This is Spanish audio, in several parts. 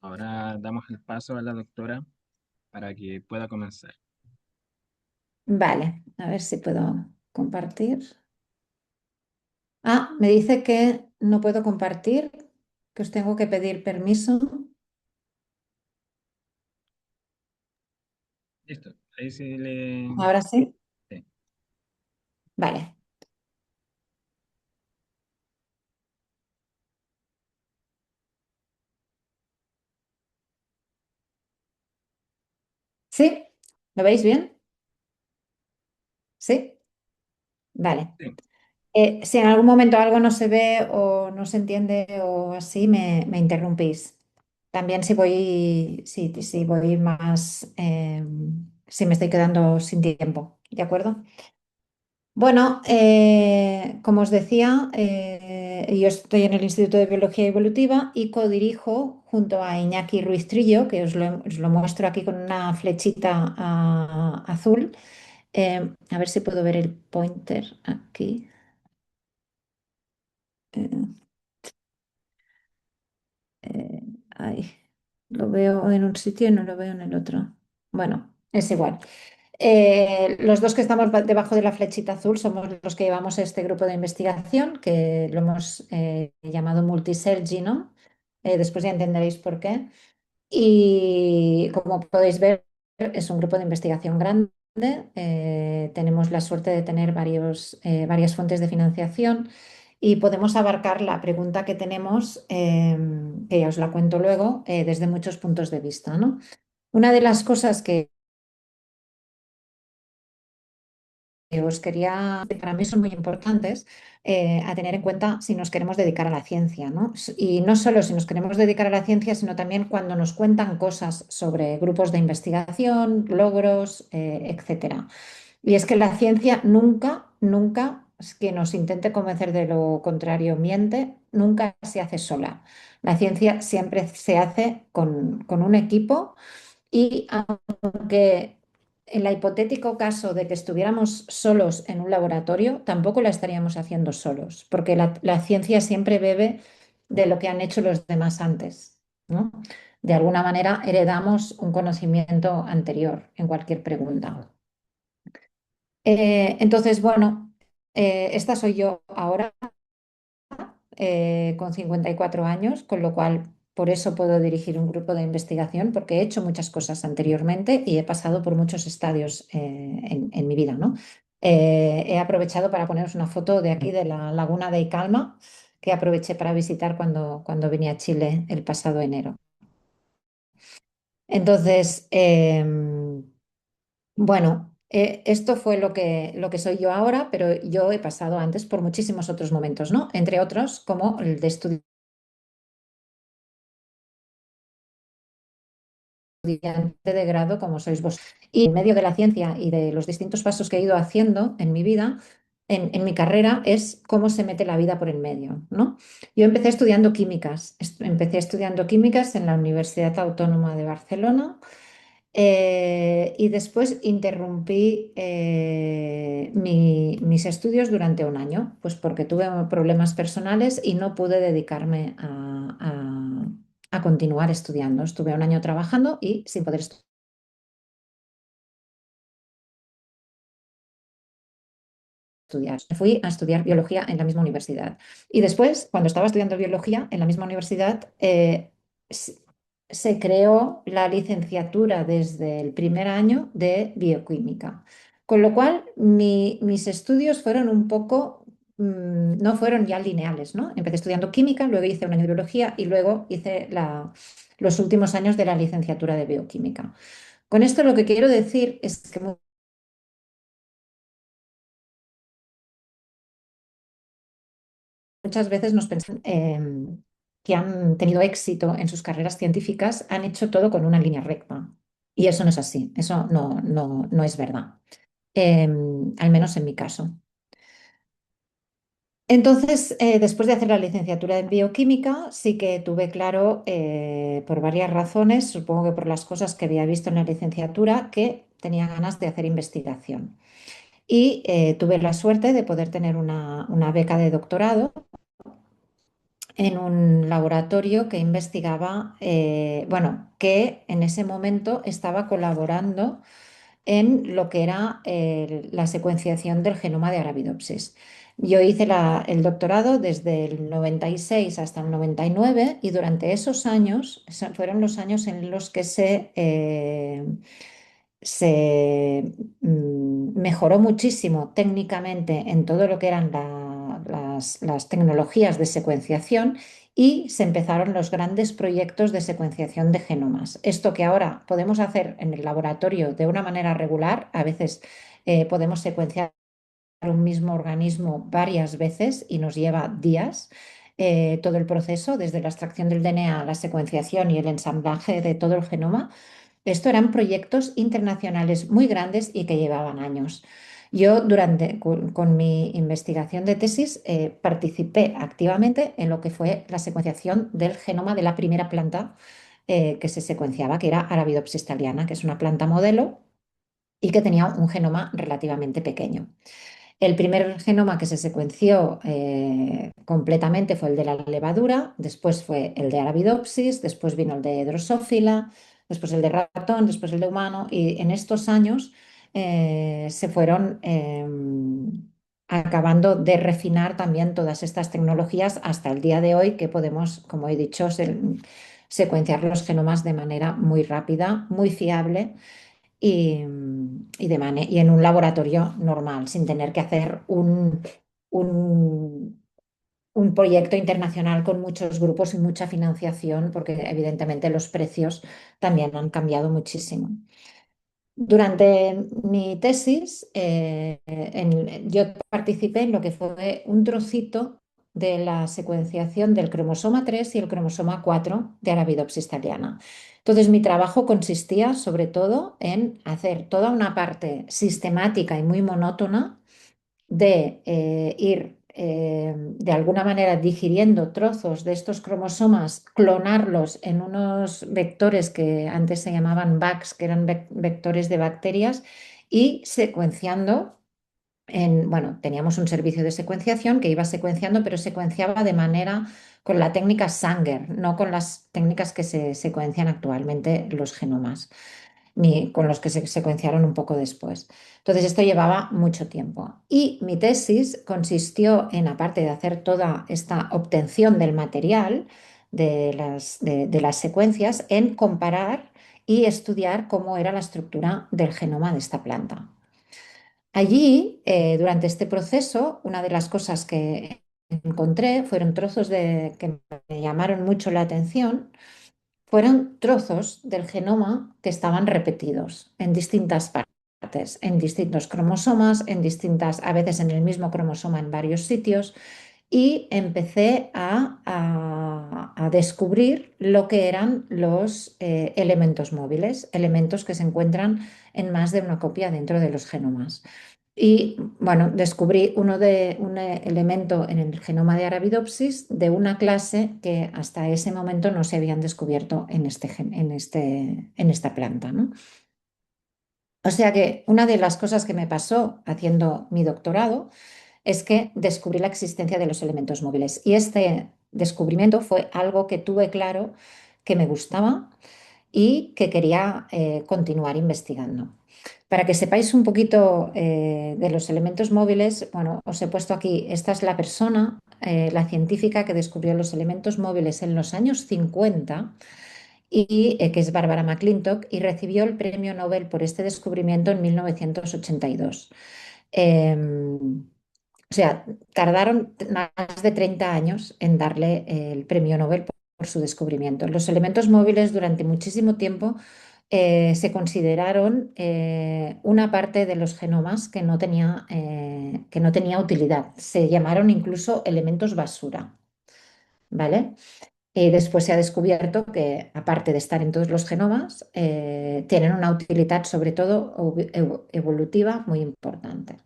Ahora damos el paso a la doctora para que pueda comenzar. Vale, a ver si puedo compartir. Ah, me dice que no puedo compartir, que os tengo que pedir permiso. Listo. Ahí sí le... Ahora sí. sí. Vale. ¿Sí? ¿Lo veis bien? Sí. Vale. Sí. Si en algún momento algo no se ve o no se entiende o así, me interrumpís. También si voy más, si me estoy quedando sin tiempo, ¿de acuerdo? Bueno, como os decía, yo estoy en el Instituto de Biología Evolutiva y codirijo junto a Iñaki Ruiz Trillo, que os lo muestro aquí con una flechita azul. A ver si puedo ver el pointer aquí. Eh, eh, Ahí. Lo veo en un sitio y no lo veo en el otro. Bueno, es igual. Los dos que estamos debajo de la flechita azul somos los que llevamos este grupo de investigación, que lo hemos llamado Multicell Genome. Después ya entenderéis por qué. Y como podéis ver, es un grupo de investigación grande. Tenemos la suerte de tener varias fuentes de financiación y podemos abarcar la pregunta que tenemos, que ya os la cuento luego, desde muchos puntos de vista, ¿no? Una de las cosas que os quería, que para mí son muy importantes a tener en cuenta si nos queremos dedicar a la ciencia, ¿no? Y no solo si nos queremos dedicar a la ciencia, sino también cuando nos cuentan cosas sobre grupos de investigación, logros, etcétera. Y es que la ciencia nunca, nunca, es que nos intente convencer de lo contrario, miente, nunca se hace sola. La ciencia siempre se hace con un equipo y aunque en el hipotético caso de que estuviéramos solos en un laboratorio, tampoco la estaríamos haciendo solos, porque la ciencia siempre bebe de lo que han hecho los demás antes, ¿no? De alguna manera heredamos un conocimiento anterior en cualquier pregunta. Entonces, bueno, esta soy yo ahora con 54 años, con lo cual por eso puedo dirigir un grupo de investigación, porque he hecho muchas cosas anteriormente y he pasado por muchos estadios en mi vida, ¿no? He aprovechado para poneros una foto de aquí de la laguna de Icalma, que aproveché para visitar cuando vine a Chile el pasado enero. Entonces, bueno, esto fue lo que soy yo ahora, pero yo he pasado antes por muchísimos otros momentos, ¿no? Entre otros, como el de estudiante de grado como sois vos. Y en medio de la ciencia y de los distintos pasos que he ido haciendo en mi vida, en mi carrera, es cómo se mete la vida por el medio, ¿no? Yo empecé estudiando químicas. Empecé estudiando químicas en la Universidad Autónoma de Barcelona. Y después interrumpí mis estudios durante un año, pues porque tuve problemas personales y no pude dedicarme a continuar estudiando. Estuve un año trabajando y sin poder estudiar. Fui a estudiar biología en la misma universidad. Y después, cuando estaba estudiando biología en la misma universidad, se se creó la licenciatura desde el primer año de bioquímica. Con lo cual, mis estudios fueron un poco, no fueron ya lineales, ¿no? Empecé estudiando química, luego hice un año de biología y luego hice los últimos años de la licenciatura de bioquímica. Con esto lo que quiero decir es que muchas veces nos pensamos que han tenido éxito en sus carreras científicas, han hecho todo con una línea recta. Y eso no es así, eso no es verdad, al menos en mi caso. Entonces, después de hacer la licenciatura en bioquímica, sí que tuve claro, por varias razones, supongo que por las cosas que había visto en la licenciatura, que tenía ganas de hacer investigación. Y tuve la suerte de poder tener una beca de doctorado en un laboratorio que investigaba, bueno, que en ese momento estaba colaborando en lo que era la secuenciación del genoma de Arabidopsis. Yo hice el doctorado desde el 96 hasta el 99 y durante esos años, fueron los años en los que se mejoró muchísimo técnicamente en todo lo que eran las tecnologías de secuenciación y se empezaron los grandes proyectos de secuenciación de genomas. Esto que ahora podemos hacer en el laboratorio de una manera regular, a veces podemos secuenciar un mismo organismo varias veces y nos lleva días. Todo el proceso, desde la extracción del DNA, la secuenciación y el ensamblaje de todo el genoma, esto eran proyectos internacionales muy grandes y que llevaban años. Yo con mi investigación de tesis participé activamente en lo que fue la secuenciación del genoma de la primera planta que se secuenciaba, que era Arabidopsis thaliana, que es una planta modelo y que tenía un genoma relativamente pequeño. El primer genoma que se secuenció completamente fue el de la levadura, después fue el de Arabidopsis, después vino el de Drosophila, después el de ratón, después el de humano y en estos años se fueron acabando de refinar también todas estas tecnologías hasta el día de hoy que podemos, como he dicho, secuenciar los genomas de manera muy rápida, muy fiable y en un laboratorio normal, sin tener que hacer un, un proyecto internacional con muchos grupos y mucha financiación, porque evidentemente los precios también han cambiado muchísimo. Durante mi tesis, yo participé en lo que fue un trocito de la secuenciación del cromosoma 3 y el cromosoma 4 de Arabidopsis thaliana. Entonces, mi trabajo consistía sobre todo en hacer toda una parte sistemática y muy monótona de ir de alguna manera digiriendo trozos de estos cromosomas, clonarlos en unos vectores que antes se llamaban VACs, que eran vectores de bacterias, y secuenciando bueno, teníamos un servicio de secuenciación que iba secuenciando, pero secuenciaba de manera con la técnica Sanger, no con las técnicas que se secuencian actualmente los genomas ni con los que se secuenciaron un poco después. Entonces, esto llevaba mucho tiempo. Y mi tesis consistió en, aparte de hacer toda esta obtención del material de las secuencias, en comparar y estudiar cómo era la estructura del genoma de esta planta. Allí, durante este proceso, una de las cosas que encontré fueron que me llamaron mucho la atención, fueron trozos del genoma que estaban repetidos en distintas partes, en distintos cromosomas, a veces en el mismo cromosoma en varios sitios, y empecé a descubrir lo que eran los elementos móviles, elementos que se encuentran en más de una copia dentro de los genomas. Y bueno, descubrí un elemento en el genoma de Arabidopsis de una clase que hasta ese momento no se habían descubierto en esta planta, ¿no? O sea que una de las cosas que me pasó haciendo mi doctorado es que descubrí la existencia de los elementos móviles. Y este descubrimiento fue algo que tuve claro que me gustaba y que quería continuar investigando. Para que sepáis un poquito de los elementos móviles, bueno, os he puesto aquí, esta es la persona, la científica que descubrió los elementos móviles en los años 50 y que es Barbara McClintock y recibió el premio Nobel por este descubrimiento en 1982. O sea, tardaron más de 30 años en darle el premio Nobel por su descubrimiento. Los elementos móviles durante muchísimo tiempo se consideraron una parte de los genomas que no tenía utilidad. Se llamaron incluso elementos basura, ¿vale? Y después se ha descubierto que, aparte de estar en todos los genomas, tienen una utilidad, sobre todo evolutiva, muy importante.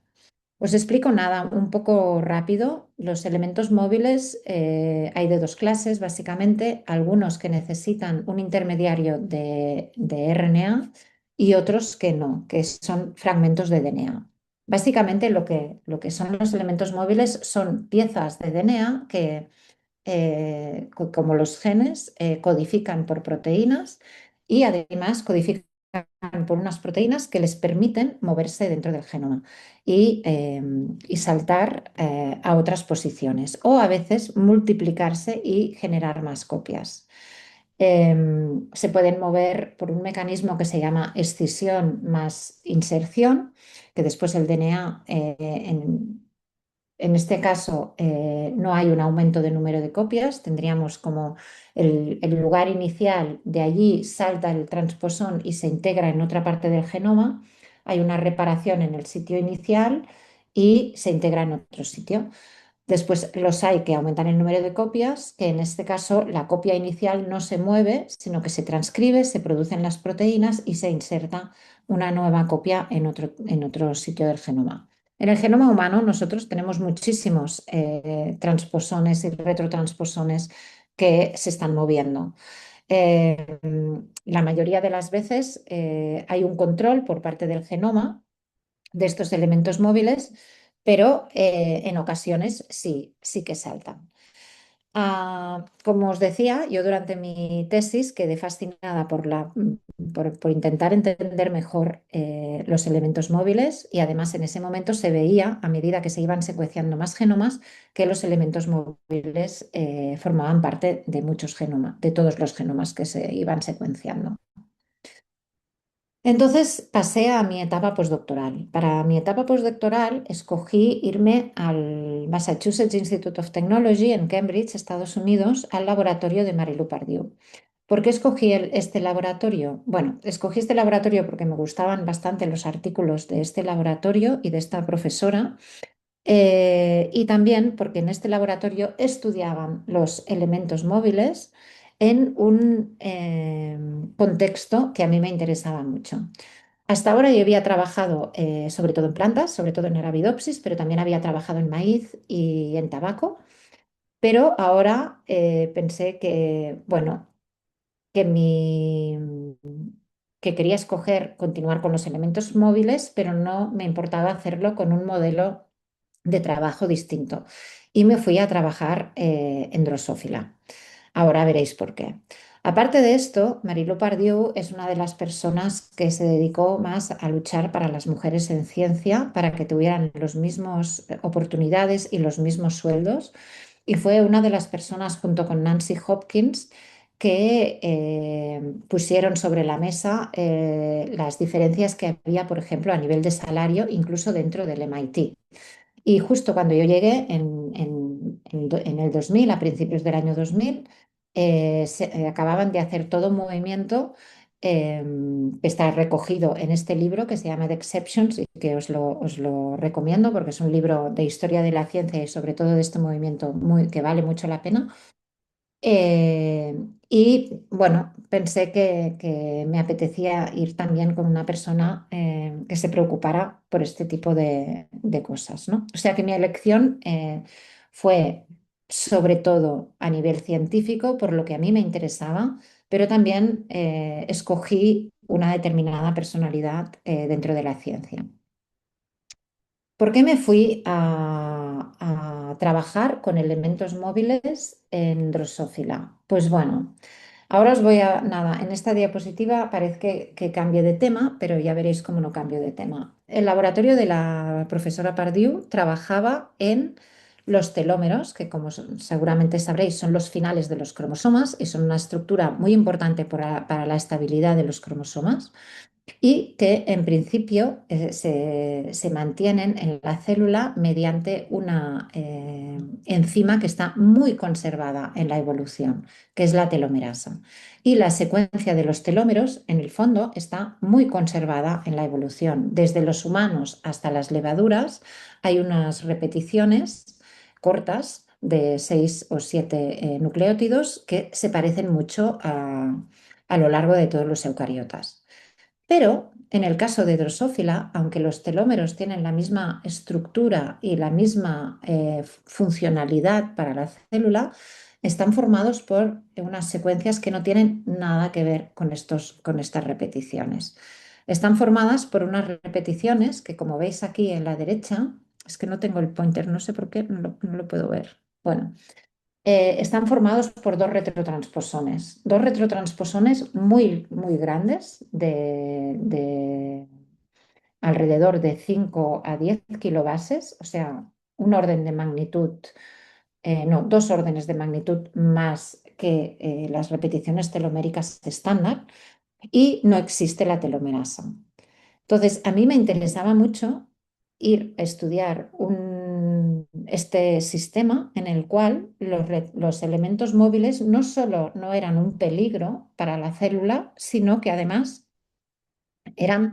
Os explico nada, un poco rápido. Los elementos móviles hay de dos clases, básicamente, algunos que necesitan un intermediario de RNA y otros que no, que son fragmentos de DNA. Básicamente lo que son los elementos móviles son piezas de DNA como los genes, codifican por proteínas y además codifican por unas proteínas que les permiten moverse dentro del genoma y saltar a otras posiciones o a veces multiplicarse y generar más copias. Se pueden mover por un mecanismo que se llama escisión más inserción, que después el DNA en este caso, no hay un aumento de número de copias, tendríamos como el lugar inicial, de allí salta el transposón y se integra en otra parte del genoma, hay una reparación en el sitio inicial y se integra en otro sitio. Después los hay que aumentan el número de copias, que en este caso la copia inicial no se mueve, sino que se transcribe, se producen las proteínas y se inserta una nueva copia en otro sitio del genoma. En el genoma humano nosotros tenemos muchísimos transposones y retrotransposones que se están moviendo. Eh, la mayoría de las veces hay un control por parte del genoma de estos elementos móviles, pero en ocasiones sí que saltan. Como os decía, yo durante mi tesis quedé fascinada por intentar entender mejor los elementos móviles y además en ese momento se veía, a medida que se iban secuenciando más genomas, que los elementos móviles formaban parte de muchos genomas, de todos los genomas que se iban secuenciando. Entonces pasé a mi etapa postdoctoral. Para mi etapa postdoctoral escogí irme al Massachusetts Institute of Technology en Cambridge, Estados Unidos, al laboratorio de Marie-Lou Pardue. ¿Por qué escogí este laboratorio? Bueno, escogí este laboratorio porque me gustaban bastante los artículos de este laboratorio y de esta profesora, y también porque en este laboratorio estudiaban los elementos móviles en un contexto que a mí me interesaba mucho. Hasta ahora yo había trabajado sobre todo en plantas, sobre todo en Arabidopsis, pero también había trabajado en maíz y en tabaco. Pero ahora pensé que, bueno, que, mi, que quería escoger continuar con los elementos móviles, pero no me importaba hacerlo con un modelo de trabajo distinto. Y me fui a trabajar en Drosófila. Ahora veréis por qué. Aparte de esto, Marie-Lou Pardue es una de las personas que se dedicó más a luchar para las mujeres en ciencia, para que tuvieran las mismas oportunidades y los mismos sueldos. Y fue una de las personas, junto con Nancy Hopkins, que pusieron sobre la mesa las diferencias que había, por ejemplo, a nivel de salario, incluso dentro del MIT. Y justo cuando yo llegué en el 2000, a principios del año 2000, acababan de hacer todo un movimiento eh, que está recogido en este libro que se llama The Exceptions y que os lo recomiendo porque es un libro de historia de la ciencia y sobre todo de este movimiento que vale mucho la pena. Eh, y bueno, pensé que me apetecía ir también con una persona que se preocupara por este tipo de cosas, ¿no? O sea que mi elección fue sobre todo a nivel científico, por lo que a mí me interesaba, pero también escogí una determinada personalidad dentro de la ciencia. ¿Por qué me fui a trabajar con elementos móviles en Drosophila? Pues bueno, ahora os voy a, nada, en esta diapositiva parece que cambie de tema, pero ya veréis cómo no cambio de tema. El laboratorio de la profesora Pardue trabajaba en los telómeros, que como seguramente sabréis son los finales de los cromosomas y son una estructura muy importante para la estabilidad de los cromosomas y que en principio se mantienen en la célula mediante una enzima que está muy conservada en la evolución, que es la telomerasa. Y la secuencia de los telómeros, en el fondo, está muy conservada en la evolución. Desde los humanos hasta las levaduras hay unas repeticiones cortas de 6 o 7 nucleótidos que se parecen mucho a lo largo de todos los eucariotas. Pero en el caso de Drosophila, aunque los telómeros tienen la misma estructura y la misma funcionalidad para la célula, están formados por unas secuencias que no tienen nada que ver con estas repeticiones. Están formadas por unas repeticiones que, como veis aquí en la derecha, es que no tengo el pointer, no sé por qué, no lo puedo ver. Bueno, Están formados por dos retrotransposones muy, muy grandes, de alrededor de 5 a 10 kilobases, o sea, un orden de magnitud, no, dos órdenes de magnitud más que las repeticiones teloméricas estándar, y no existe la telomerasa. Entonces, a mí me interesaba mucho ir a estudiar este sistema en el cual los elementos móviles no solo no eran un peligro para la célula, sino que además eran,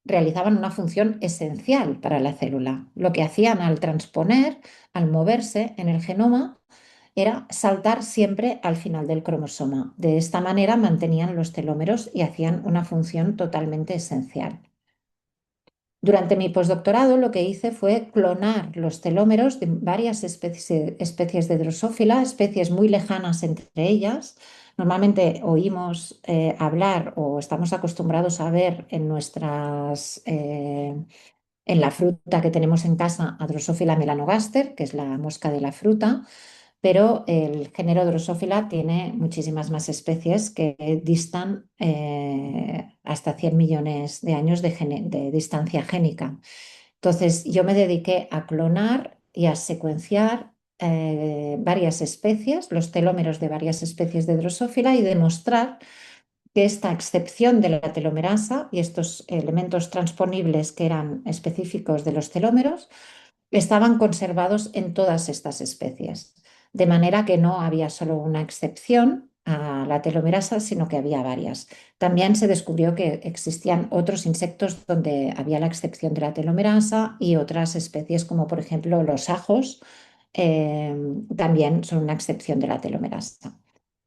realizaban una función esencial para la célula. Lo que hacían al transponer, al moverse en el genoma, era saltar siempre al final del cromosoma. De esta manera mantenían los telómeros y hacían una función totalmente esencial. Durante mi postdoctorado lo que hice fue clonar los telómeros de varias especies de Drosophila, especies muy lejanas entre ellas. Normalmente oímos hablar o estamos acostumbrados a ver en la fruta que tenemos en casa a Drosophila melanogaster, que es la mosca de la fruta, pero el género Drosophila tiene muchísimas más especies que distan hasta 100 millones de años de distancia génica. Entonces, yo me dediqué a clonar y a secuenciar varias especies, los telómeros de varias especies de Drosophila, y demostrar que esta excepción de la telomerasa y estos elementos transponibles que eran específicos de los telómeros estaban conservados en todas estas especies, de manera que no había solo una excepción a la telomerasa, sino que había varias. También se descubrió que existían otros insectos donde había la excepción de la telomerasa y otras especies, como por ejemplo los ajos, eh, también son una excepción de la telomerasa.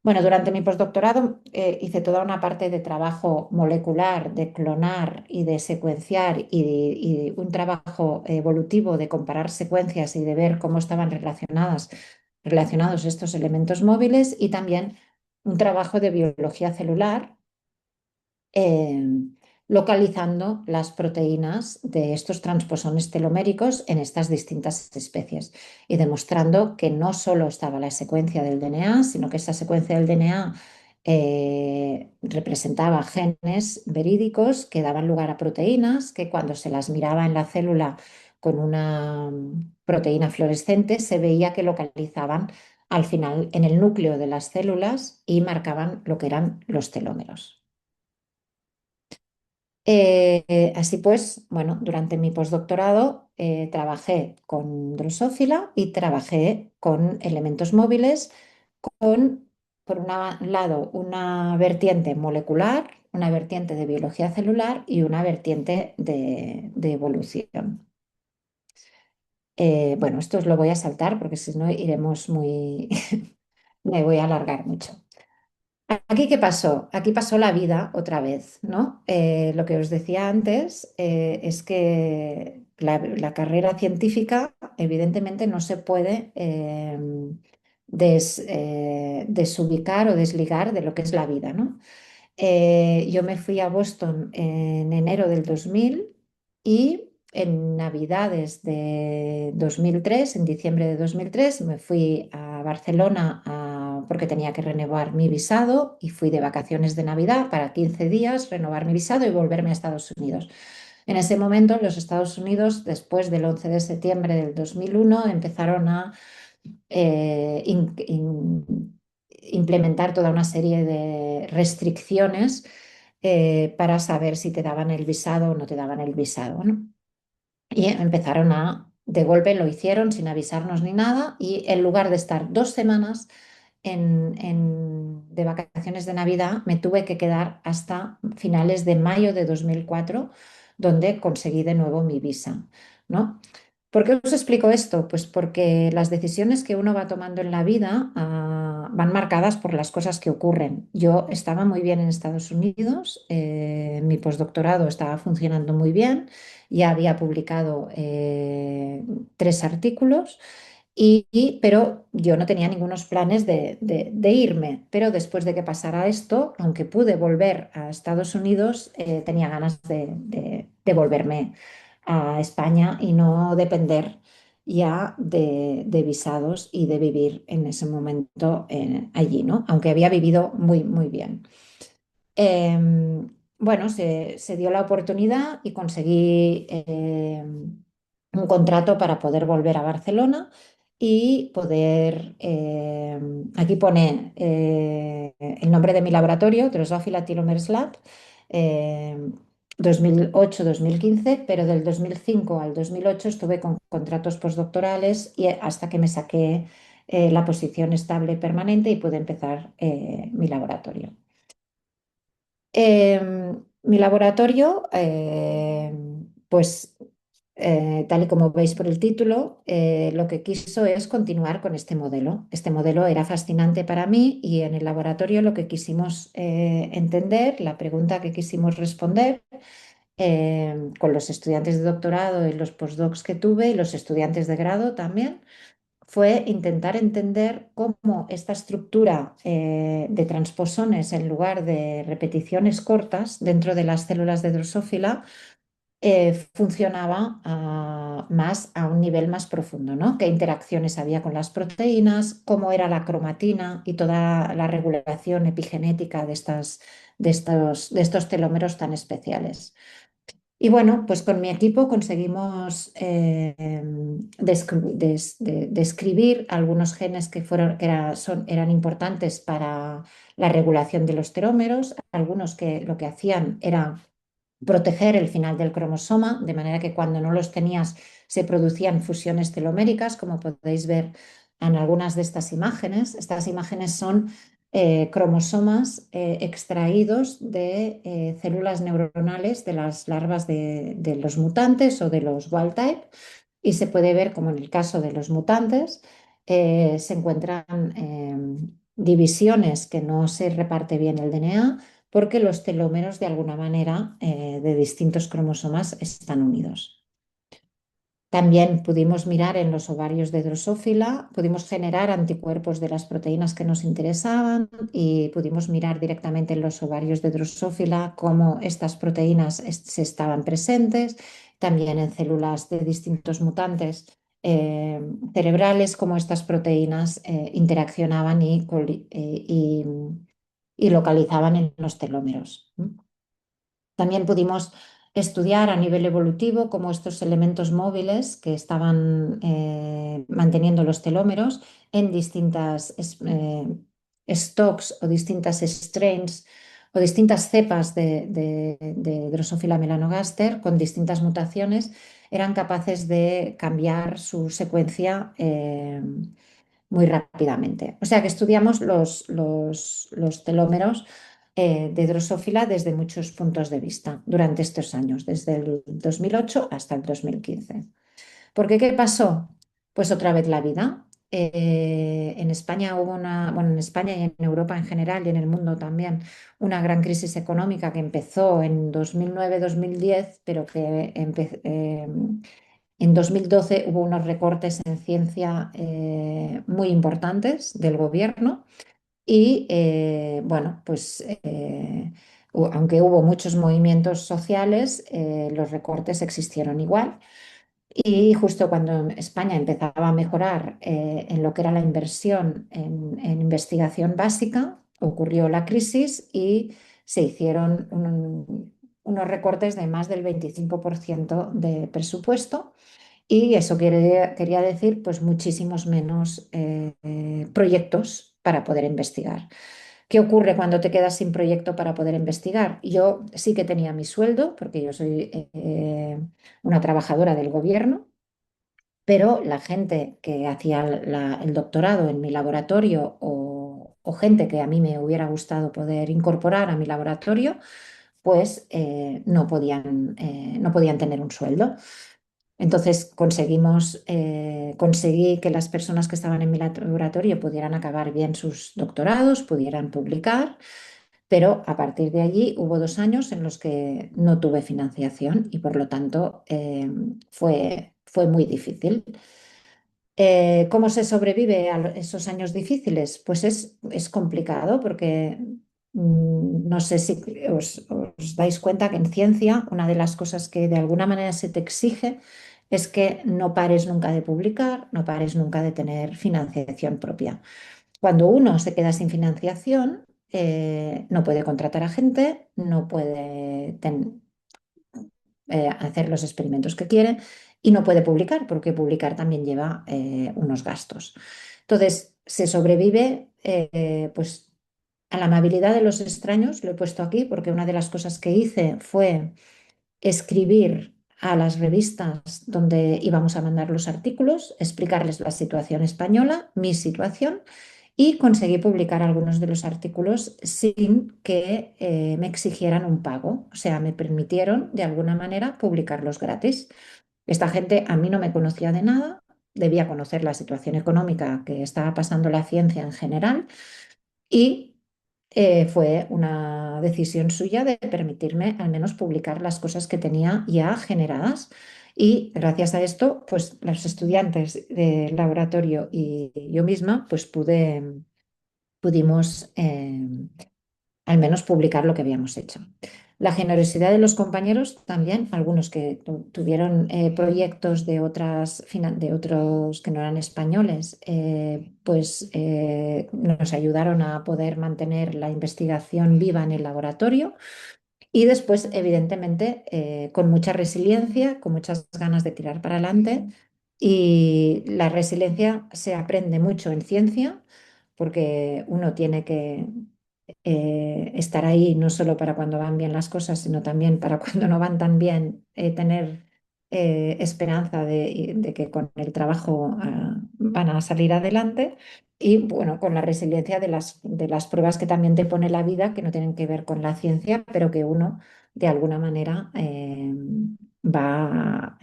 Bueno, durante mi postdoctorado hice toda una parte de trabajo molecular, de clonar y de secuenciar y un trabajo evolutivo de comparar secuencias y de ver cómo estaban relacionados estos elementos móviles, y también un trabajo de biología celular eh, localizando las proteínas de estos transposones teloméricos en estas distintas especies y demostrando que no solo estaba la secuencia del DNA, sino que esa secuencia del DNA representaba genes verídicos que daban lugar a proteínas que, cuando se las miraba en la célula con una proteína fluorescente, se veía que localizaban al final en el núcleo de las células y marcaban lo que eran los telómeros. Así pues, bueno, durante mi postdoctorado trabajé con Drosophila y trabajé con elementos móviles con, por un lado, una vertiente molecular, una vertiente de biología celular y una vertiente de evolución. Bueno, esto os lo voy a saltar porque si no iremos muy, me voy a alargar mucho. ¿Aquí qué pasó? Aquí pasó la vida otra vez, ¿no? Lo que os decía antes es que la carrera científica evidentemente no se puede desubicar o desligar de lo que es la vida, ¿no? Yo me fui a Boston en enero del 2000 y en Navidades de 2003, en diciembre de 2003, me fui a Barcelona porque tenía que renovar mi visado, y fui de vacaciones de Navidad para 15 días, renovar mi visado y volverme a Estados Unidos. En ese momento, los Estados Unidos, después del 11 de septiembre del 2001, empezaron a implementar toda una serie de restricciones para saber si te daban el visado o no te daban el visado, ¿no? Y empezaron de golpe lo hicieron sin avisarnos ni nada, y en lugar de estar 2 semanas de vacaciones de Navidad, me tuve que quedar hasta finales de mayo de 2004, donde conseguí de nuevo mi visa, ¿no? ¿Por qué os explico esto? Pues porque las decisiones que uno va tomando en la vida van marcadas por las cosas que ocurren. Yo estaba muy bien en Estados Unidos, mi postdoctorado estaba funcionando muy bien, ya había publicado 3 artículos, pero yo no tenía ningunos planes de irme. Pero después de que pasara esto, aunque pude volver a Estados Unidos, tenía ganas de volverme a España y no depender ya de visados y de vivir en ese momento allí, ¿no? Aunque había vivido muy, muy bien. Bueno, se dio la oportunidad y conseguí un contrato para poder volver a Barcelona y poder, aquí pone el nombre de mi laboratorio, Drosophila Telomers Lab, eh, 2008-2015, pero del 2005 al 2008 estuve con contratos postdoctorales y hasta que me saqué la posición estable permanente y pude empezar mi laboratorio. Mi laboratorio, pues tal y como veis por el título, lo que quiso es continuar con este modelo. Este modelo era fascinante para mí y en el laboratorio lo que quisimos entender, la pregunta que quisimos responder con los estudiantes de doctorado y los postdocs que tuve y los estudiantes de grado también fue intentar entender cómo esta estructura de transposones en lugar de repeticiones cortas dentro de las células de Drosophila funcionaba más a un nivel más profundo, ¿no? ¿Qué interacciones había con las proteínas? ¿Cómo era la cromatina y toda la regulación epigenética de estos telómeros tan especiales? Y bueno, pues con mi equipo conseguimos describir algunos genes que, eran importantes para la regulación de los telómeros, algunos que lo que hacían era proteger el final del cromosoma, de manera que cuando no los tenías se producían fusiones teloméricas, como podéis ver en algunas de estas imágenes. Estas imágenes son cromosomas extraídos de células neuronales de las larvas de los mutantes o de los wild type y se puede ver como en el caso de los mutantes se encuentran divisiones que no se reparte bien el DNA porque los telómeros de alguna manera de distintos cromosomas están unidos. También pudimos mirar en los ovarios de Drosophila, pudimos generar anticuerpos de las proteínas que nos interesaban y pudimos mirar directamente en los ovarios de Drosophila cómo estas proteínas se estaban presentes, también en células de distintos mutantes cerebrales, cómo estas proteínas interaccionaban y localizaban en los telómeros. También pudimos estudiar a nivel evolutivo cómo estos elementos móviles que estaban manteniendo los telómeros en distintas stocks o distintas strains o distintas cepas de Drosophila melanogaster con distintas mutaciones eran capaces de cambiar su secuencia muy rápidamente. O sea que estudiamos los telómeros de Drosophila desde muchos puntos de vista durante estos años, desde el 2008 hasta el 2015. ¿Por qué? ¿Qué pasó? Pues otra vez la vida. En España hubo bueno, en España y en Europa en general y en el mundo también, una gran crisis económica que empezó en 2009-2010, pero que en 2012 hubo unos recortes en ciencia muy importantes del gobierno y bueno, pues aunque hubo muchos movimientos sociales, los recortes existieron igual. Y justo cuando España empezaba a mejorar en lo que era la inversión en investigación básica, ocurrió la crisis y se hicieron unos recortes de más del 25% de presupuesto y eso quería decir pues muchísimos menos proyectos para poder investigar. ¿Qué ocurre cuando te quedas sin proyecto para poder investigar? Yo sí que tenía mi sueldo porque yo soy una trabajadora del gobierno, pero la gente que hacía el doctorado en mi laboratorio o gente que a mí me hubiera gustado poder incorporar a mi laboratorio, pues no podían tener un sueldo. Entonces conseguí que las personas que estaban en mi laboratorio pudieran acabar bien sus doctorados, pudieran publicar, pero a partir de allí hubo 2 años en los que no tuve financiación y por lo tanto fue muy difícil. ¿Cómo se sobrevive a esos años difíciles? Pues es complicado porque no sé si os dais cuenta que en ciencia una de las cosas que de alguna manera se te exige es que no pares nunca de publicar, no pares nunca de tener financiación propia. Cuando uno se queda sin financiación, no puede contratar a gente, no puede hacer los experimentos que quiere y no puede publicar, porque publicar también lleva unos gastos. Entonces, se sobrevive pues a la amabilidad de los extraños, lo he puesto aquí porque una de las cosas que hice fue escribir a las revistas donde íbamos a mandar los artículos, explicarles la situación española, mi situación, y conseguí publicar algunos de los artículos sin que me exigieran un pago. O sea, me permitieron de alguna manera publicarlos gratis. Esta gente a mí no me conocía de nada, debía conocer la situación económica que estaba pasando la ciencia en general y fue una decisión suya de permitirme al menos publicar las cosas que tenía ya generadas. Y gracias a esto, pues los estudiantes del laboratorio y yo misma, pues pudimos al menos publicar lo que habíamos hecho. La generosidad de los compañeros también, algunos que tuvieron proyectos de otros que no eran españoles, pues nos ayudaron a poder mantener la investigación viva en el laboratorio y después, evidentemente, con mucha resiliencia, con muchas ganas de tirar para adelante. Y la resiliencia se aprende mucho en ciencia porque uno tiene que estar ahí no solo para cuando van bien las cosas, sino también para cuando no van tan bien, tener esperanza de que con el trabajo van a salir adelante. Y bueno, con la resiliencia de las pruebas que también te pone la vida, que no tienen que ver con la ciencia, pero que uno de alguna manera va,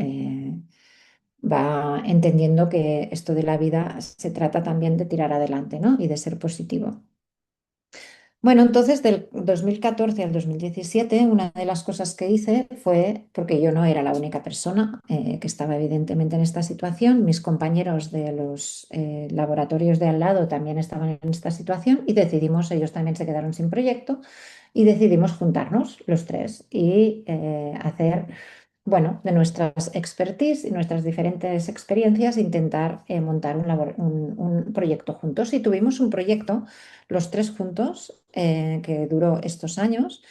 va entendiendo que esto de la vida se trata también de tirar adelante, ¿no? Y de ser positivo. Bueno, entonces del 2014 al 2017, una de las cosas que hice fue, porque yo no era la única persona que estaba evidentemente en esta situación, mis compañeros de los laboratorios de al lado también estaban en esta situación y decidimos, ellos también se quedaron sin proyecto y decidimos juntarnos los tres y hacer, bueno, de nuestras expertise y nuestras diferentes experiencias, intentar montar un proyecto juntos. Y tuvimos un proyecto los tres juntos, que duró estos años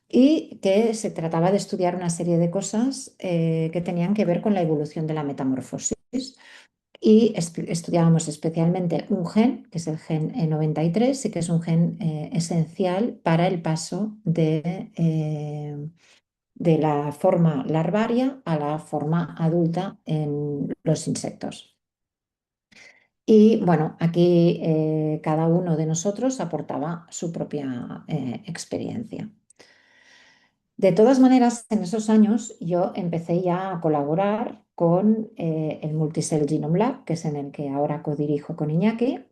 y que se trataba de estudiar una serie de cosas que tenían que ver con la evolución de la metamorfosis. Y estudiábamos especialmente un gen, que es el gen 93, y que es un gen esencial para el paso de la forma larvaria a la forma adulta en los insectos. Y bueno, aquí cada uno de nosotros aportaba su propia experiencia. De todas maneras, en esos años yo empecé ya a colaborar con el Multicell Genome Lab, que es en el que ahora codirijo con Iñaki,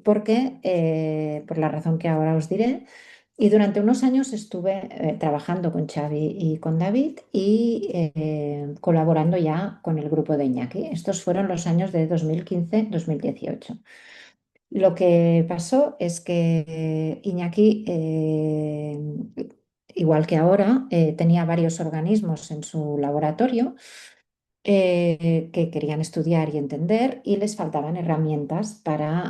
porque, por la razón que ahora os diré, y durante unos años estuve trabajando con Xavi y con David y colaborando ya con el grupo de Iñaki. Estos fueron los años de 2015-2018. Lo que pasó es que Iñaki, igual que ahora, tenía varios organismos en su laboratorio que querían estudiar y entender y les faltaban herramientas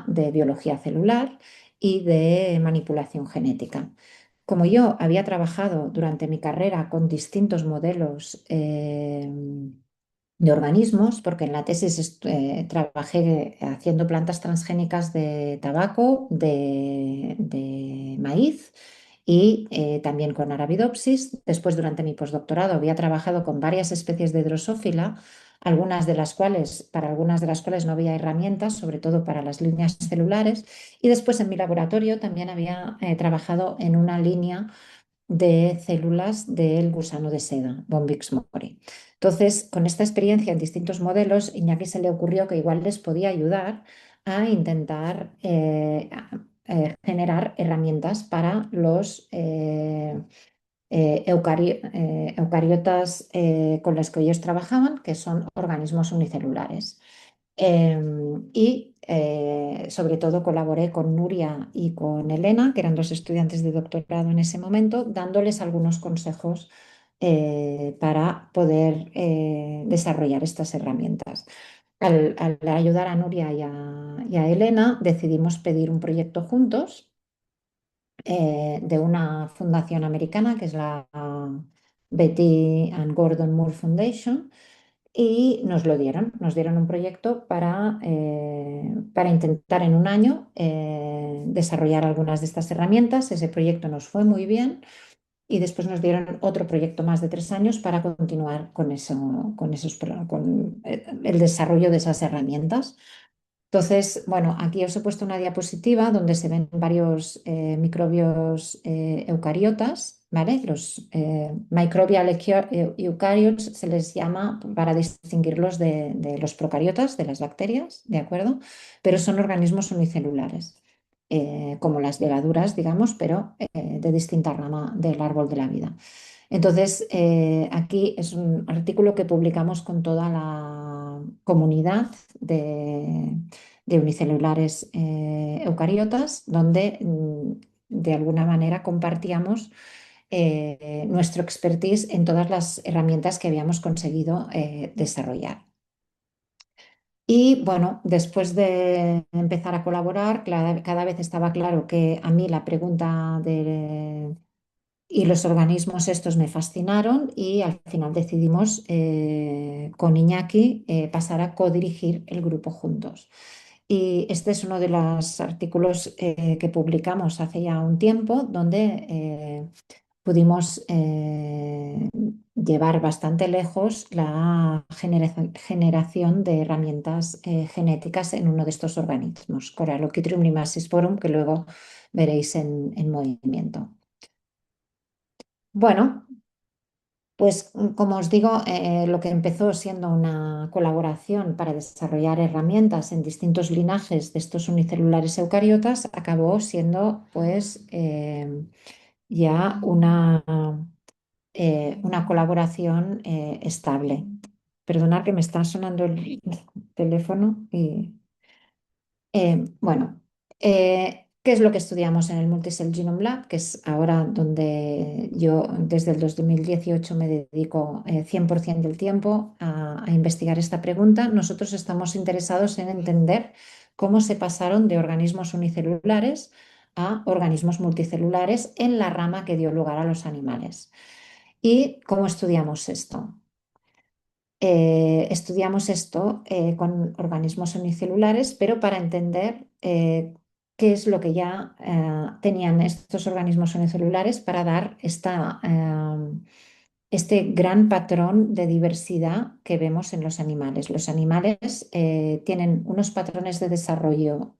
de biología celular y de manipulación genética. Como yo había trabajado durante mi carrera con distintos modelos de organismos, porque en la tesis trabajé haciendo plantas transgénicas de tabaco, de maíz y también con Arabidopsis. Después, durante mi postdoctorado, había trabajado con varias especies de Drosófila, para algunas de las cuales no había herramientas, sobre todo para las líneas celulares. Y después en mi laboratorio también había trabajado en una línea de células del gusano de seda, Bombyx mori. Entonces, con esta experiencia en distintos modelos, Iñaki se le ocurrió que igual les podía ayudar a intentar generar herramientas para los eucariotas con los que ellos trabajaban, que son organismos unicelulares. Y sobre todo colaboré con Nuria y con Elena, que eran dos estudiantes de doctorado en ese momento, dándoles algunos consejos para poder desarrollar estas herramientas. Al ayudar a Nuria y a Elena, decidimos pedir un proyecto juntos de una fundación americana que es la Betty and Gordon Moore Foundation y nos dieron un proyecto para intentar en un año desarrollar algunas de estas herramientas. Ese proyecto nos fue muy bien y después nos dieron otro proyecto más de 3 años para continuar con eso, con el desarrollo de esas herramientas. Entonces, bueno, aquí os he puesto una diapositiva donde se ven varios microbios eucariotas, ¿vale? Los microbial eucariotes se les llama para distinguirlos de los procariotas, de las bacterias, ¿de acuerdo? Pero son organismos unicelulares, como las levaduras, digamos, pero de distinta rama del árbol de la vida. Entonces, aquí es un artículo que publicamos con toda la comunidad de unicelulares eucariotas, donde de alguna manera compartíamos nuestro expertise en todas las herramientas que habíamos conseguido desarrollar. Y bueno, después de empezar a colaborar, cada vez estaba claro que a mí la pregunta y los organismos estos me fascinaron y al final decidimos con Iñaki pasar a codirigir el grupo juntos. Y este es uno de los artículos que publicamos hace ya un tiempo, donde pudimos llevar bastante lejos la generación de herramientas genéticas en uno de estos organismos, Corallocytrium limasis-sporum, que luego veréis en movimiento. Bueno, pues como os digo, lo que empezó siendo una colaboración para desarrollar herramientas en distintos linajes de estos unicelulares eucariotas acabó siendo pues ya una colaboración estable. Perdonad que me está sonando el teléfono y bueno, ¿qué es lo que estudiamos en el Multicell Genome Lab? Que es ahora donde yo desde el 2018 me dedico 100% del tiempo a investigar esta pregunta. Nosotros estamos interesados en entender cómo se pasaron de organismos unicelulares a organismos multicelulares en la rama que dio lugar a los animales. ¿Y cómo estudiamos esto? Estudiamos esto con organismos unicelulares, pero para entender qué es lo que ya tenían estos organismos unicelulares para dar este gran patrón de diversidad que vemos en los animales. Los animales tienen unos patrones de desarrollo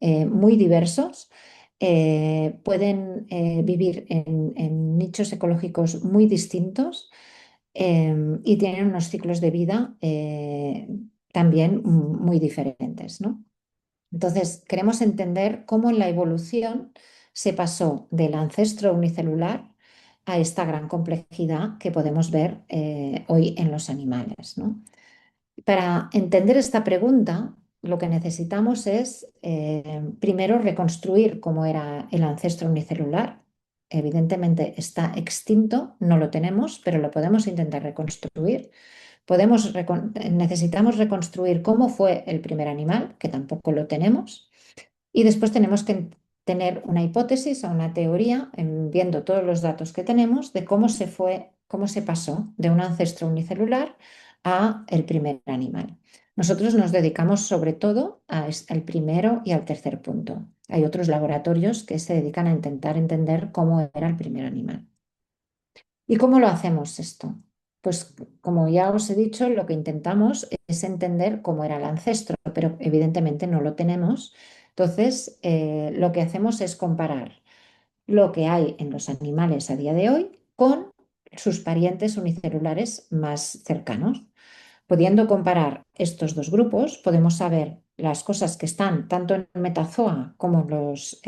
muy diversos. Pueden vivir en nichos ecológicos muy distintos y tienen unos ciclos de vida también muy diferentes, ¿no? Entonces, queremos entender cómo en la evolución se pasó del ancestro unicelular a esta gran complejidad que podemos ver hoy en los animales, ¿no? Para entender esta pregunta, lo que necesitamos es primero reconstruir cómo era el ancestro unicelular. Evidentemente está extinto, no lo tenemos, pero lo podemos intentar reconstruir. Necesitamos reconstruir cómo fue el primer animal, que tampoco lo tenemos, y después tenemos que tener una hipótesis o una teoría, viendo todos los datos que tenemos, de cómo se fue, cómo se pasó de un ancestro unicelular a el primer animal. Nosotros nos dedicamos sobre todo al primero y al tercer punto. Hay otros laboratorios que se dedican a intentar entender cómo era el primer animal. ¿Y cómo lo hacemos esto? Pues como ya os he dicho, lo que intentamos es entender cómo era el ancestro, pero evidentemente no lo tenemos. Entonces, lo que hacemos es comparar lo que hay en los animales a día de hoy con sus parientes unicelulares más cercanos. Pudiendo comparar estos dos grupos, podemos saber las cosas que están tanto en el metazoa como en los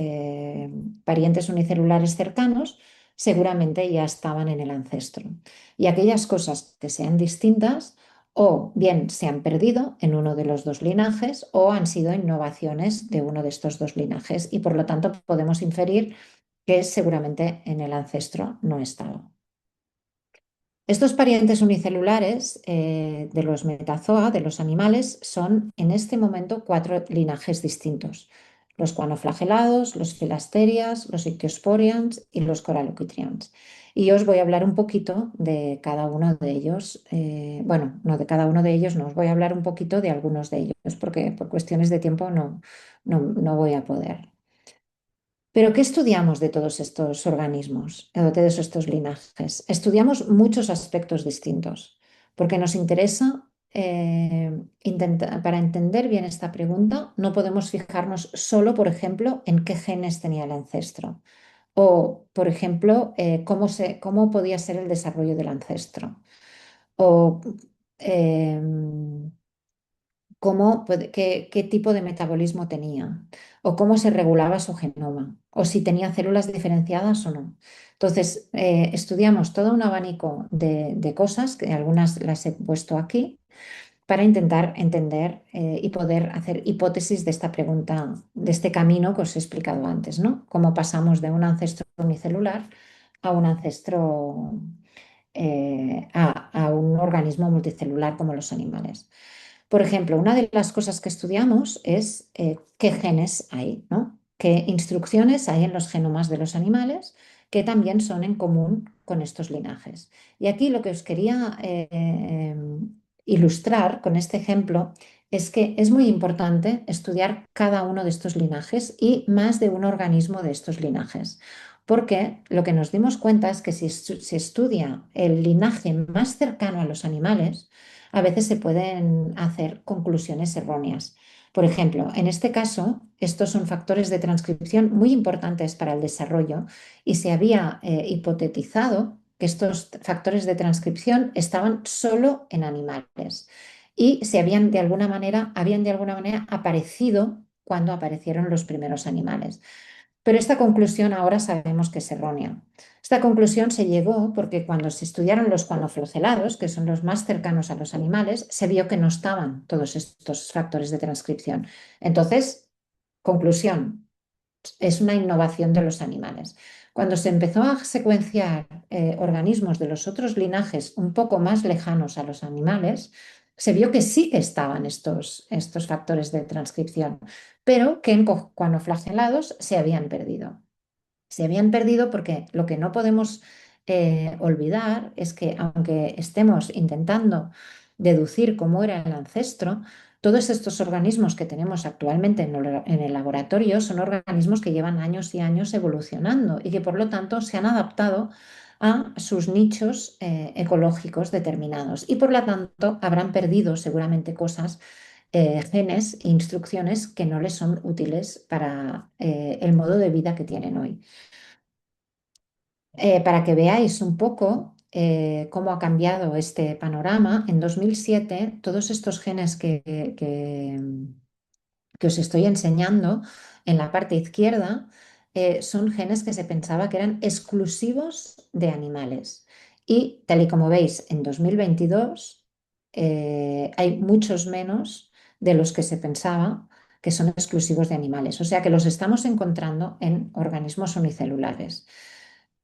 parientes unicelulares cercanos, seguramente ya estaban en el ancestro. Y aquellas cosas que sean distintas, o bien se han perdido en uno de los dos linajes, o han sido innovaciones de uno de estos dos linajes, y por lo tanto podemos inferir que seguramente en el ancestro no estaba. Estos parientes unicelulares de los metazoa, de los animales, son en este momento cuatro linajes distintos: los cuanoflagelados, los filasterias, los ictiosporians y los coralocutrians. Y yo os voy a hablar un poquito de cada uno de ellos. Bueno, no de cada uno de ellos, no, os voy a hablar un poquito de algunos de ellos, porque por cuestiones de tiempo no voy a poder. Pero ¿qué estudiamos de todos estos organismos, de todos estos linajes? Estudiamos muchos aspectos distintos, porque nos interesa, para entender bien esta pregunta, no podemos fijarnos solo, por ejemplo, en qué genes tenía el ancestro o, por ejemplo, cómo podía ser el desarrollo del ancestro o em, qué tipo de metabolismo tenía, o cómo se regulaba su genoma, o si tenía células diferenciadas o no. Entonces, estudiamos todo un abanico de cosas, que algunas las he puesto aquí, para intentar entender y poder hacer hipótesis de esta pregunta, de este camino que os he explicado antes, ¿no? Cómo pasamos de un ancestro unicelular a un ancestro, a un organismo multicelular como los animales. Por ejemplo, una de las cosas que estudiamos es qué genes hay, ¿no? Qué instrucciones hay en los genomas de los animales que también son en común con estos linajes. Y aquí lo que os quería ilustrar con este ejemplo es que es muy importante estudiar cada uno de estos linajes y más de un organismo de estos linajes, porque lo que nos dimos cuenta es que si se estudia el linaje más cercano a los animales, a veces se pueden hacer conclusiones erróneas. Por ejemplo, en este caso, estos son factores de transcripción muy importantes para el desarrollo y se había hipotetizado que estos factores de transcripción estaban solo en animales y habían de alguna manera aparecido cuando aparecieron los primeros animales. Pero esta conclusión ahora sabemos que es errónea. Esta conclusión se llegó porque cuando se estudiaron los cuanoflagelados, que son los más cercanos a los animales, se vio que no estaban todos estos factores de transcripción. Entonces, conclusión, es una innovación de los animales. Cuando se empezó a secuenciar organismos de los otros linajes un poco más lejanos a los animales, se vio que sí que estaban estos factores de transcripción, pero que en cuanoflagelados se habían perdido. Se habían perdido porque lo que no podemos olvidar es que aunque estemos intentando deducir cómo era el ancestro, todos estos organismos que tenemos actualmente en el laboratorio son organismos que llevan años y años evolucionando y que por lo tanto se han adaptado a sus nichos ecológicos determinados y por lo tanto habrán perdido seguramente cosas, genes e instrucciones que no les son útiles para el modo de vida que tienen hoy. Para que veáis un poco cómo ha cambiado este panorama, en 2007 todos estos genes que os estoy enseñando en la parte izquierda son genes que se pensaba que eran exclusivos de animales. Y tal y como veis, en 2022 hay muchos menos de los que se pensaba que son exclusivos de animales. O sea que los estamos encontrando en organismos unicelulares,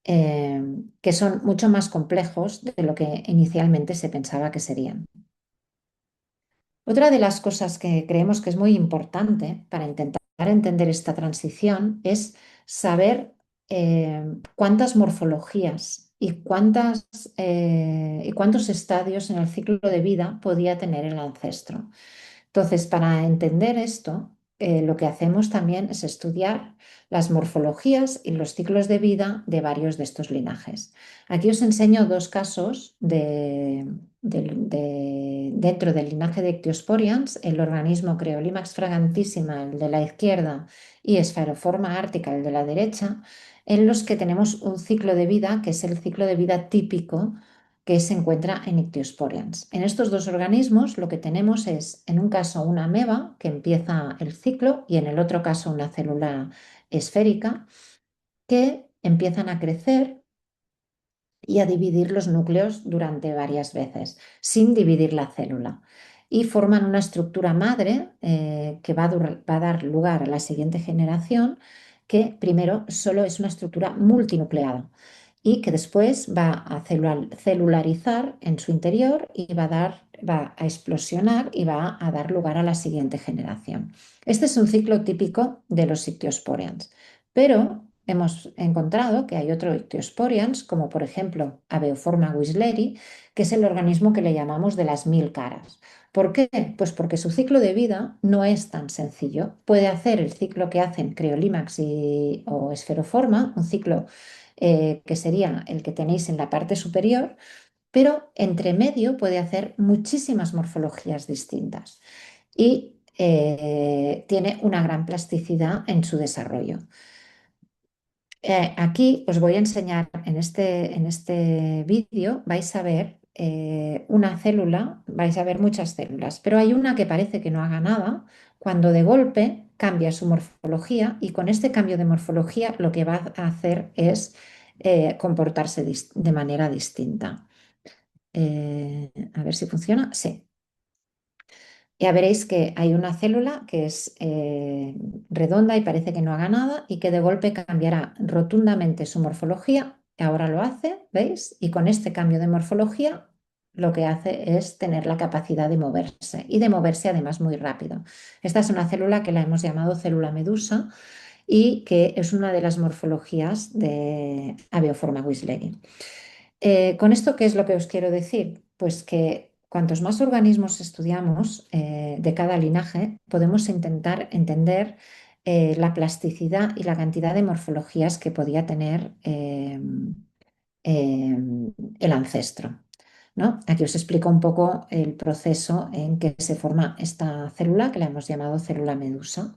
eh, que son mucho más complejos de lo que inicialmente se pensaba que serían. Otra de las cosas que creemos que es muy importante para intentar entender esta transición es saber cuántas morfologías y cuántos estadios en el ciclo de vida podía tener el ancestro. Entonces, para entender esto, lo que hacemos también es estudiar las morfologías y los ciclos de vida de varios de estos linajes. Aquí os enseño dos casos dentro del linaje de Ictiosporians, el organismo Creolimax fragantissima, el de la izquierda, y Sphaeroforma ártica, el de la derecha, en los que tenemos un ciclo de vida que es el ciclo de vida típico que se encuentra en Ictiosporians. En estos dos organismos lo que tenemos es, en un caso, una ameba que empieza el ciclo y en el otro caso una célula esférica que empiezan a crecer y a dividir los núcleos durante varias veces, sin dividir la célula. Y forman una estructura madre que va a dar lugar a la siguiente generación, que primero solo es una estructura multinucleada. y que después va a celularizar en su interior y va a explosionar y va a dar lugar a la siguiente generación. Este es un ciclo típico de los ictiosporians, pero hemos encontrado que hay otros ictiosporians, como por ejemplo Abeoforma whisleri, que es el organismo que le llamamos de las 1000 caras. ¿Por qué? Pues porque su ciclo de vida no es tan sencillo. Puede hacer el ciclo que hacen Creolimax o Esferoforma, un ciclo que sería el que tenéis en la parte superior, pero entre medio puede hacer muchísimas morfologías distintas y tiene una gran plasticidad en su desarrollo. Aquí os voy a enseñar en este vídeo, vais a ver una célula, vais a ver muchas células, pero hay una que parece que no haga nada, cuando de golpe cambia su morfología y con este cambio de morfología lo que va a hacer es comportarse de manera distinta. A ver si funciona. Sí. Ya veréis que hay una célula que es redonda y parece que no haga nada y que de golpe cambiará rotundamente su morfología. Ahora lo hace, ¿veis? Y con este cambio de morfología lo que hace es tener la capacidad de moverse y de moverse además muy rápido. Esta es una célula que la hemos llamado célula medusa y que es una de las morfologías de Abeoforma whisleri. ¿Con esto qué es lo que os quiero decir? Pues que cuantos más organismos estudiamos de cada linaje, podemos intentar entender la plasticidad y la cantidad de morfologías que podía tener el ancestro, ¿no? Aquí os explico un poco el proceso en que se forma esta célula, que la hemos llamado célula medusa.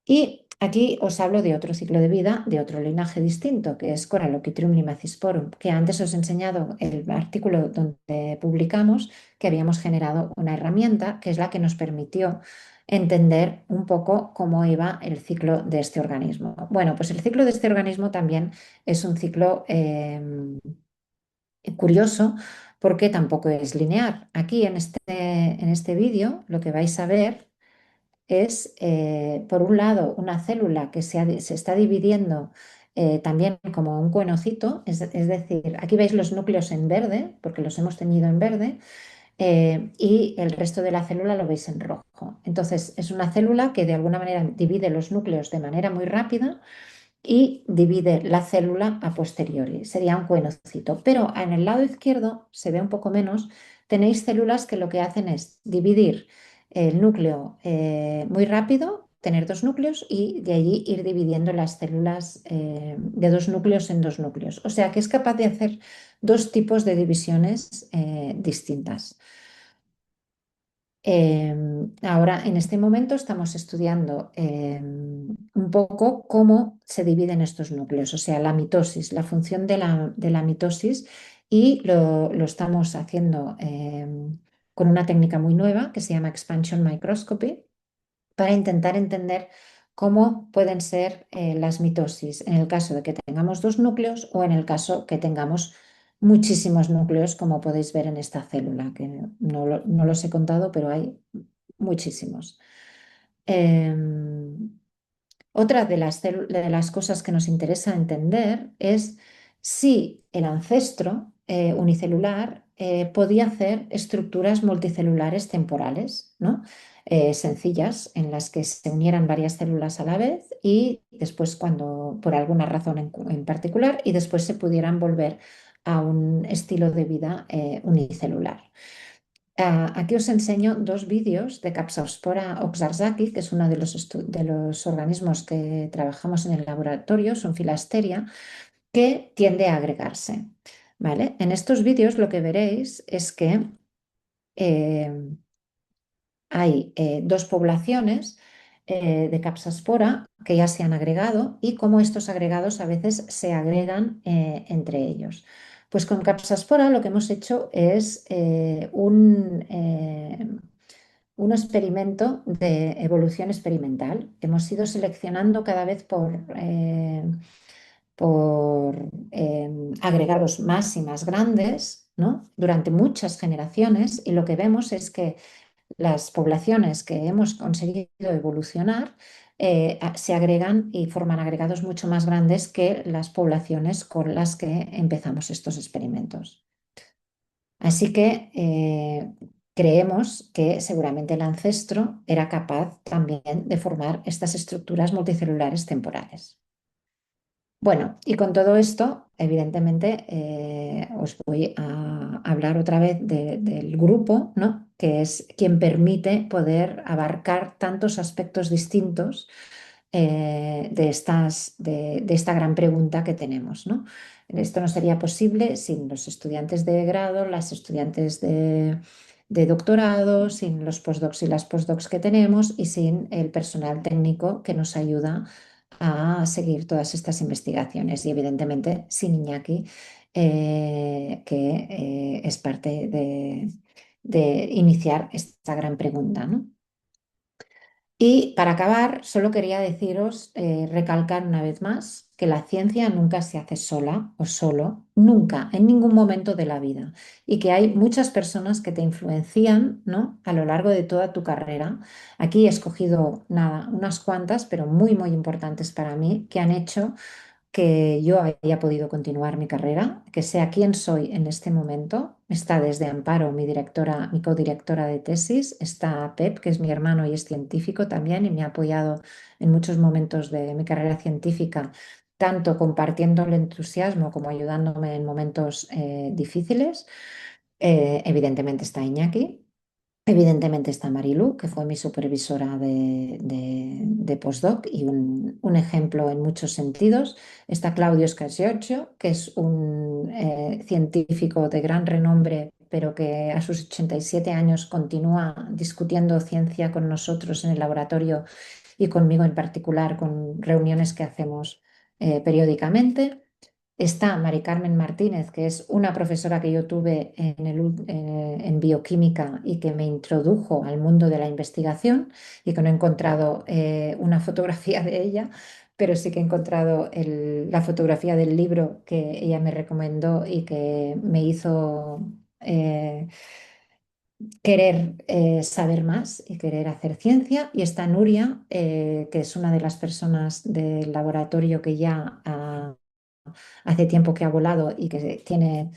Y aquí os hablo de otro ciclo de vida, de otro linaje distinto, que es Coralochitrium limacisporum, que antes os he enseñado el artículo donde publicamos que habíamos generado una herramienta que es la que nos permitió entender un poco cómo iba el ciclo de este organismo. Bueno, pues el ciclo de este organismo también es un ciclo curioso porque tampoco es lineal. Aquí en este vídeo lo que vais a ver es, por un lado, una célula que se está dividiendo también como un cuenocito, es decir, aquí veis los núcleos en verde, porque los hemos teñido en verde, y el resto de la célula lo veis en rojo. Entonces, es una célula que de alguna manera divide los núcleos de manera muy rápida y divide la célula a posteriori. Sería un cuenocito. Pero en el lado izquierdo se ve un poco menos. Tenéis células que lo que hacen es dividir el núcleo muy rápido, tener dos núcleos y de allí ir dividiendo las células de dos núcleos en dos núcleos. O sea que es capaz de hacer dos tipos de divisiones distintas. Ahora, en este momento, estamos estudiando un poco cómo se dividen estos núcleos, o sea, la mitosis, la función de la mitosis, y lo estamos haciendo con una técnica muy nueva que se llama Expansion Microscopy para intentar entender cómo pueden ser las mitosis en el caso de que tengamos dos núcleos o en el caso que tengamos muchísimos núcleos, como podéis ver en esta célula, que no los he contado, pero hay muchísimos. Em, Otra de las cosas que nos interesa entender es si el ancestro unicelular podía hacer estructuras multicelulares temporales, ¿no? Sencillas, en las que se unieran varias células a la vez y después, cuando por alguna razón en particular, y después se pudieran volver a un estilo de vida unicelular. Aquí os enseño dos vídeos de Capsospora oxarsaki, que es uno de los organismos que trabajamos en el laboratorio, es un filasteria, que tiende a agregarse. ¿Vale? En estos vídeos lo que veréis es que eh, hay dos poblaciones de Capsospora que ya se han agregado y cómo estos agregados a veces se agregan entre ellos. Pues con Capsospora lo que hemos hecho es un experimento de evolución experimental. Hemos ido seleccionando cada vez por agregados más y más grandes, ¿no? Durante muchas generaciones, y lo que vemos es que las poblaciones que hemos conseguido evolucionar se agregan y forman agregados mucho más grandes que las poblaciones con las que empezamos estos experimentos. Así que creemos que seguramente el ancestro era capaz también de formar estas estructuras multicelulares temporales. Bueno, y con todo esto, evidentemente, os voy a hablar otra vez del grupo, ¿no? Que es quien permite poder abarcar tantos aspectos distintos de esta gran pregunta que tenemos, ¿no? Esto no sería posible sin los estudiantes de grado, las estudiantes de doctorado, sin los postdocs y las postdocs que tenemos y sin el personal técnico que nos ayuda a seguir todas estas investigaciones y evidentemente sin Iñaki, que es parte de iniciar esta gran pregunta, ¿no? Y para acabar, solo quería deciros, recalcar una vez más, que la ciencia nunca se hace sola o solo, nunca, en ningún momento de la vida. Y que hay muchas personas que te influencian, ¿no? A lo largo de toda tu carrera. Aquí he escogido, nada, unas cuantas, pero muy, muy importantes para mí, que han hecho que yo haya podido continuar mi carrera, que sea quien soy en este momento. Está desde Amparo, mi directora, mi codirectora de tesis, está Pep, que es mi hermano y es científico también y me ha apoyado en muchos momentos de mi carrera científica, tanto compartiendo el entusiasmo como ayudándome en momentos difíciles. Evidentemente está Iñaki. Evidentemente está Marilu, que fue mi supervisora de postdoc y un ejemplo en muchos sentidos. Está Claudio Scaccioccio, que es un científico de gran renombre, pero que a sus 87 años continúa discutiendo ciencia con nosotros en el laboratorio y conmigo en particular con reuniones que hacemos periódicamente. Está Mari Carmen Martínez, que es una profesora que yo tuve en bioquímica y que me introdujo al mundo de la investigación y que no he encontrado una fotografía de ella, pero sí que he encontrado la fotografía del libro que ella me recomendó y que me hizo querer saber más y querer hacer ciencia. Y está Nuria, que es una de las personas del laboratorio que ya hace tiempo que ha volado y que tiene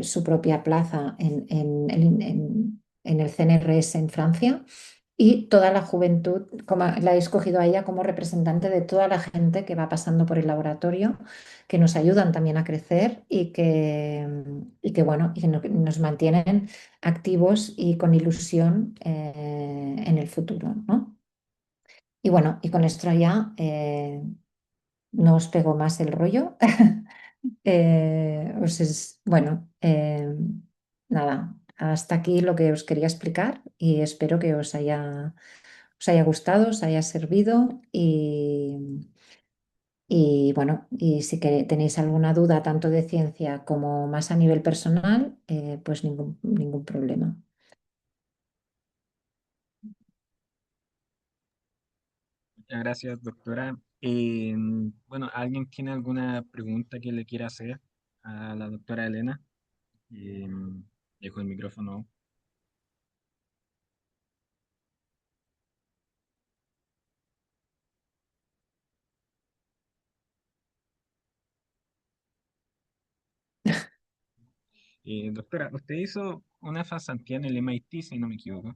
su propia plaza en el CNRS en Francia. Y toda la juventud, como la he escogido a ella como representante de toda la gente que va pasando por el laboratorio, que nos ayudan también a crecer bueno, y que nos mantienen activos y con ilusión en el futuro, ¿no? Y bueno, y con esto ya no os pego más el rollo. Bueno, nada, hasta aquí lo que os quería explicar y espero que os haya gustado, os haya servido y bueno, y si tenéis alguna duda tanto de ciencia como más a nivel personal, pues ningún problema. Muchas gracias, doctora. Bueno, ¿alguien tiene alguna pregunta que le quiera hacer a la doctora Elena? Eh, Dejo el micrófono. Doctora, usted hizo una pasantía en el MIT, si no me equivoco.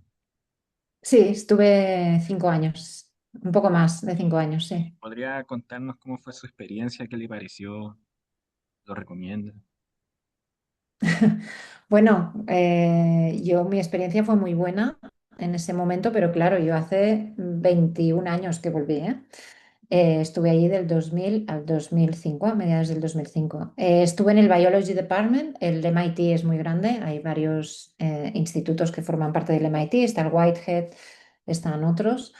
Sí, estuve 5 años, un poco más de 5 años, sí. ¿Podría contarnos cómo fue su experiencia? ¿Qué le pareció? ¿Lo recomienda? Bueno, mi experiencia fue muy buena en ese momento, pero claro, yo hace 21 años que volví, ¿eh? Estuve allí del 2000 al 2005, a mediados del 2005. Estuve en el Biology Department, el MIT es muy grande, hay varios institutos que forman parte del MIT, está el Whitehead, están otros.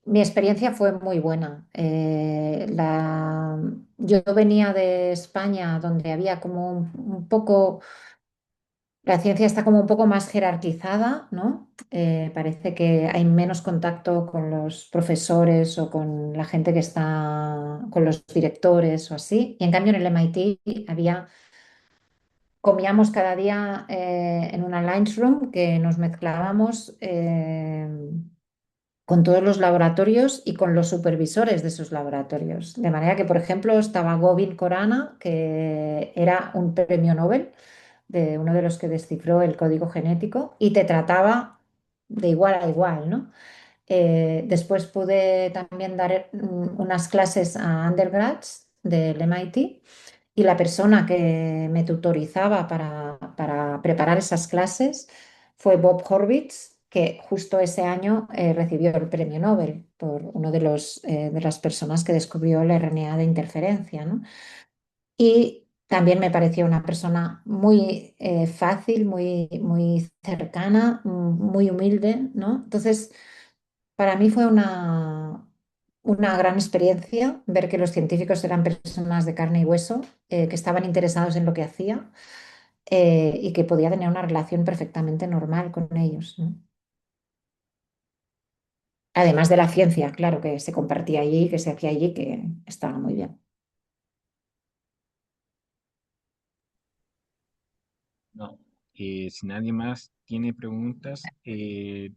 Mi experiencia fue muy buena. Yo venía de España, donde había como un poco, la ciencia está como un poco más jerarquizada, ¿no? Parece que hay menos contacto con los profesores o con la gente que está, con los directores o así. Y en cambio en el MIT comíamos cada día en una lunchroom que nos mezclábamos. con todos los laboratorios y con los supervisores de esos laboratorios. De manera que, por ejemplo, estaba Govind Khorana, que era un premio Nobel, de uno de los que descifró el código genético, y te trataba de igual a igual, ¿no? Después pude también dar unas clases a undergrads del MIT y la persona que me tutorizaba para preparar esas clases fue Bob Horvitz, que justo ese año recibió el premio Nobel por uno de de las personas que descubrió el RNA de interferencia, ¿no? Y también me pareció una persona muy fácil, muy cercana, muy humilde, ¿no? Entonces, para mí fue una gran experiencia ver que los científicos eran personas de carne y hueso, que estaban interesados en lo que hacía y que podía tener una relación perfectamente normal con ellos, ¿no? Además de la ciencia, claro, que se compartía allí, que se hacía allí, que estaba muy bien. No, si nadie más tiene preguntas,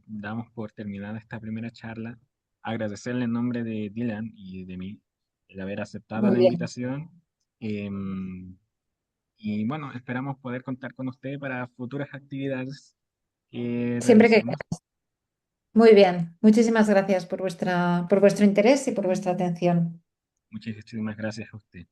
damos por terminada esta primera charla. Agradecerle en nombre de Dylan y de mí el haber aceptado Muy la bien. invitación. Y bueno, esperamos poder contar con usted para futuras actividades que Siempre que... realicemos. Muy bien. Muchísimas gracias por por vuestro interés y por vuestra atención. Muchísimas gracias a usted.